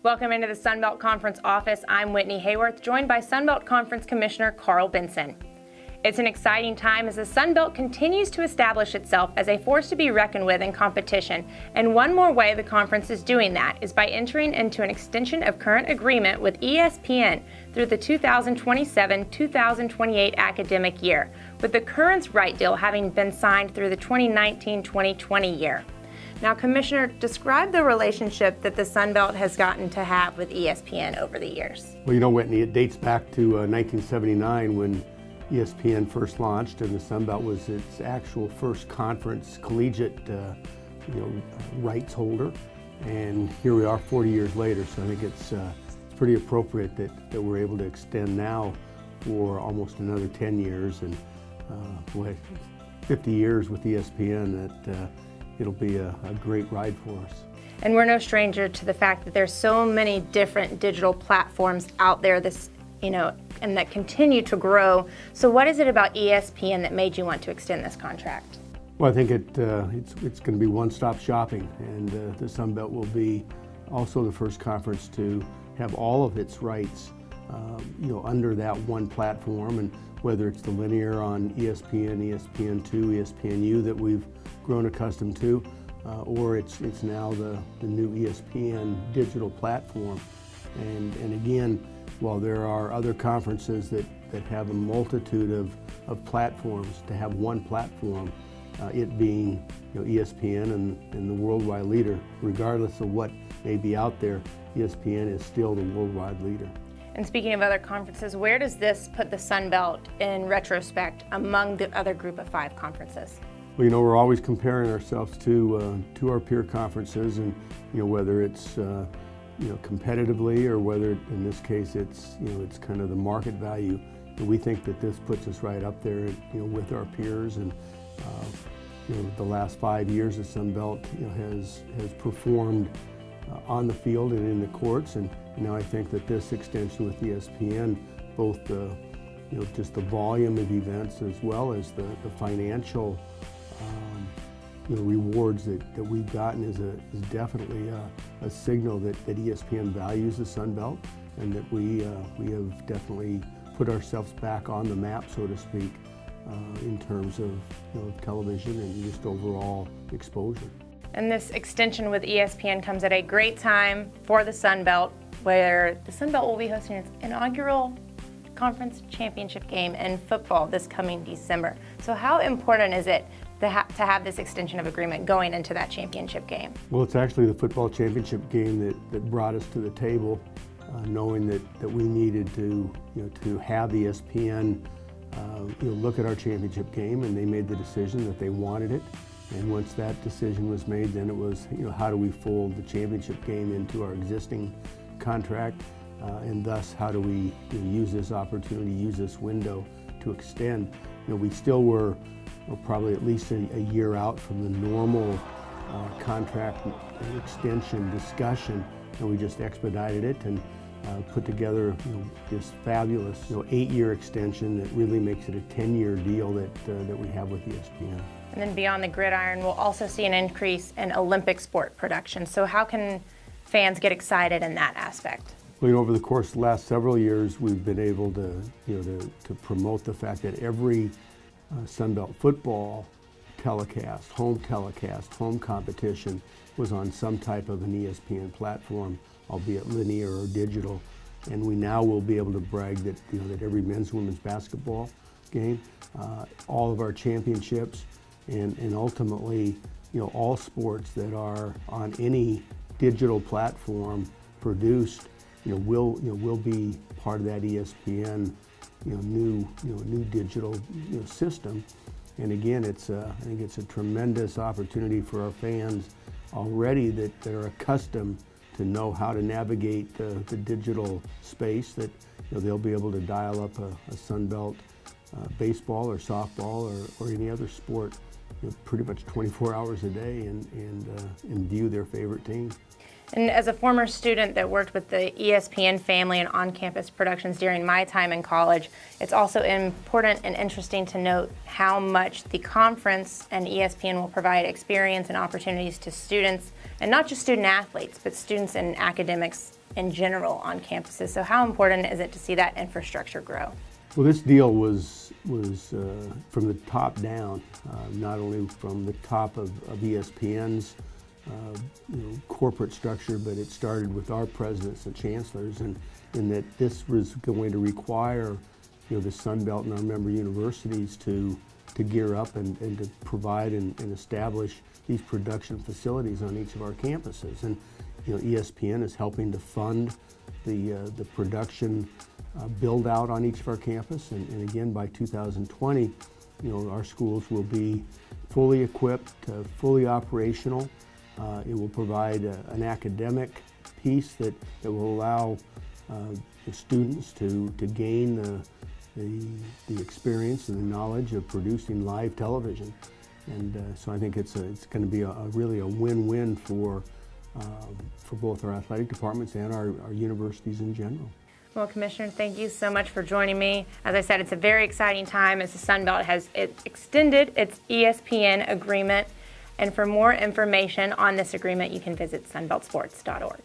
Welcome into the Sunbelt Conference office. I'm Whitney Hayworth, joined by Sunbelt Conference Commissioner Carl Benson. It's an exciting time as the Sunbelt continues to establish itself as a force to be reckoned with in competition, and one more way the conference is doing that is by entering into an extension of current agreement with ESPN through the 2027-2028 academic year, with the current right deal having been signed through the 2019-2020 year. Now, Commissioner, describe the relationship that the Sunbelt has gotten to have with ESPN over the years. Well, you know, Whitney, it dates back to 1979 when ESPN first launched, and the Sunbelt was its actual first conference collegiate rights holder. And here we are 40 years later, so I think it's pretty appropriate that we're able to extend now for almost another 10 years. And 50 years with ESPN, that it'll be a great ride for us. And we're no stranger to the fact that there's so many different digital platforms out there and that continue to grow. So what is it about ESPN that made you want to extend this contract? Well, I think it's going to be one-stop shopping, and the Sunbelt will be also the first conference to have all of its rights under that one platform, and whether it's the linear on ESPN, ESPN2, ESPNU that we've grown accustomed to, or it's now the new ESPN digital platform. And again, while there are other conferences that have a multitude of platforms, to have one platform, it being ESPN and the worldwide leader, regardless of what may be out there, ESPN is still the worldwide leader. And speaking of other conferences, where does this put the Sunbelt in retrospect among the other group of 5 conferences? Well, we're always comparing ourselves to our peer conferences, and whether it's competitively, or whether in this case it's kind of the market value. And we think that this puts us right up there with our peers. And the last 5 years the Sunbelt has performed on the field and in the courts, and now I think that this extension with ESPN, both the just the volume of events as well as the financial rewards that we've gotten is definitely a signal that ESPN values the Sunbelt, and that we have definitely put ourselves back on the map, so to speak, in terms of television and just overall exposure. And this extension with ESPN comes at a great time for the Sunbelt, where the Sunbelt will be hosting its inaugural conference championship game in football this coming December. So how important is it to have this extension of agreement going into that championship game? Well, it's actually the football championship game that brought us to the table, knowing that we needed to have ESPN look at our championship game, and they made the decision that they wanted it. And once that decision was made, then it was how do we fold the championship game into our existing contract, and thus how do we use this opportunity, use this window to extend. We still were probably at least a year out from the normal contract extension discussion, and we just expedited it and put together this fabulous 8-year extension that really makes it a 10-year deal that we have with ESPN. And then beyond the gridiron, we'll also see an increase in Olympic sport production. So how can fans get excited in that aspect? Well, over the course of the last several years, we've been able to promote the fact that every Sunbelt football telecast, home competition was on some type of an ESPN platform, albeit linear or digital. And we now will be able to brag that that every men's and women's basketball game, all of our championships, and ultimately all sports that are on any digital platform produced will be part of that ESPN new digital system. And again, I think it's a tremendous opportunity for our fans already that are accustomed to know how to navigate the digital space, that they'll be able to dial up a Sunbelt baseball or softball or any other sport pretty much 24 hours a day and view their favorite team. And as a former student that worked with the ESPN family and on-campus productions during my time in college, it's also important and interesting to note how much the conference and ESPN will provide experience and opportunities to students, and not just student athletes, but students in academics in general on campuses. So how important is it to see that infrastructure grow? Well, this deal was from the top down, not only from the top of ESPN's corporate structure, but it started with our presidents and chancellors, and in that this was going to require the Sun Belt and our member universities to gear up and to provide and establish these production facilities on each of our campuses. And ESPN is helping to fund the production build out on each of our campus, and again by 2020, our schools will be fully equipped, fully operational. It will provide an academic piece that will allow the students to gain the experience and the knowledge of producing live television, and so I think it's going to be really a win-win for both our athletic departments and our universities in general. Well, Commissioner, thank you so much for joining me. As I said, it's a very exciting time as the Sun Belt has extended its ESPN agreement. And for more information on this agreement, you can visit sunbeltsports.org.